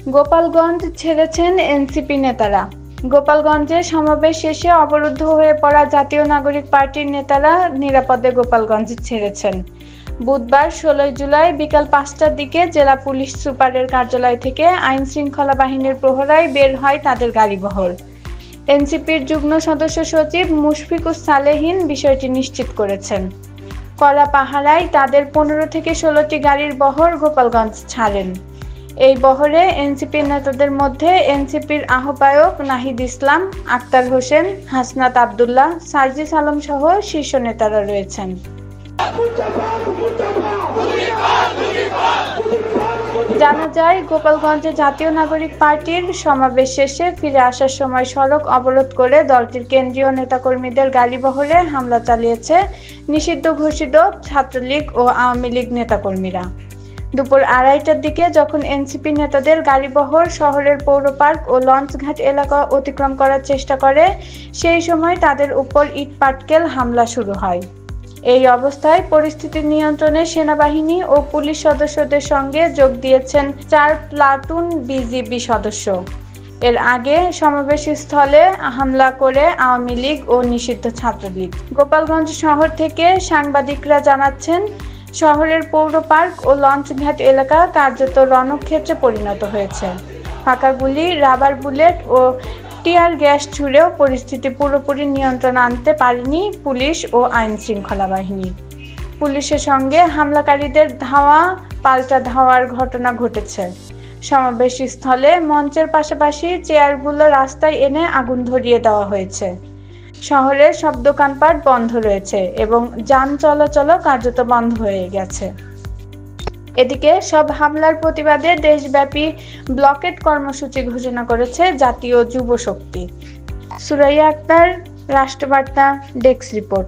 গোপালগঞ্জ ছেড়েছেন এনসিপি নেতারা। গোপালগঞ্জে সমাবেশ শেষে অবরুদ্ধ হয়ে পড়া জাতীয় নাগরিক পার্টির নেতারা নিরাপদে গোপালগঞ্জ ছেড়েছেন। বুধবার ১৬ জুলাই বিকাল ৫টার দিকে জেলা পুলিশ সুপারের কার্যালয় থেকে আইনশৃঙ্খলা বাহিনীর প্রহরায় বের হয় তাদের গাড়িবহর। এনসিপির যুগ্ম সদস্য সচিব মুশফিকুস সালেহীন বিষয়টি নিশ্চিত করেছেন। কড়া পাহারায় তাদের ১৫ থেকে ১৬টি গাড়ির বহর গোপালগঞ্জ ছাড়েন। এই বহরে এনসিপির নেতাদের মধ্যে এনসিপির আহ্বায়ক নাহিদ ইসলাম, আক্তার হোসেন, হাসনাত আব্দুল্লাহ, সার্জিস আলম সহ শীর্ষ নেতারা রয়েছেন। জানা যায়, গোপালগঞ্জে জাতীয় নাগরিক পার্টির সমাবেশ শেষে ফিরে আসার সময় সড়ক অবরোধ করে দলটির কেন্দ্রীয় নেতাকর্মীদের গাড়িবহরে হামলা চালিয়েছে নিষিদ্ধ ঘোষিত ছাত্রলীগ ও আওয়ামী লীগ নেতাকর্মীরা। দুপুর ২:৩০টার দিকে যখন এনসিপি নেতাদের গাড়িবহর শহরের পৌর পার্ক ও লঞ্চঘাট এলাকা অতিক্রম করার চেষ্টা করে, সেই সময় তাদের উপর ইটপাটকেল হামলা শুরু হয়। এই অবস্থায় পরিস্থিতি নিয়ন্ত্রণে সেনাবাহিনী ও পুলিশ সদস্যদের সঙ্গে যোগ দিয়েছেন ৪ প্লাটুন বিজিবি সদস্য। এর আগে সমাবেশস্থলে হামলা করে আওয়ামী লীগ ও নিষিদ্ধ ছাত্রলীগ। গোপালগঞ্জ শহর থেকে সাংবাদিকরা জানাচ্ছেন, শহরের পৌর পার্ক ও লঞ্চঘাট এলাকা কার্যত রণক্ষেত্রে পরিণত হয়েছে। ফাঁকা গুলি, রাবার বুলেট ও টিয়ার গ্যাস ছুড়েও পরিস্থিতি পুরোপুরি নিয়ন্ত্রণে আনতে পারেনি পুলিশ ও আইনশৃঙ্খলা বাহিনী। পুলিশের সঙ্গে হামলাকারীদের ধাওয়া পাল্টা ধাওয়ার ঘটনা ঘটেছে। সমাবেশস্থলে মঞ্চের পাশাপাশি চেয়ারগুলো রাস্তায় এনে আগুন ধরিয়ে দেওয়া হয়েছে। শহরের সব দোকানপাট বন্ধ রয়েছে এবং যান চলাচলও কার্যত বন্ধ হয়ে গেছে। এদিকে সব হামলার প্রতিবাদে দেশব্যাপী ব্লকেট কর্মসূচি ঘোষণা করেছে জাতীয় যুব শক্তি। Suraiya Akter, Rashtrabarta, desk report.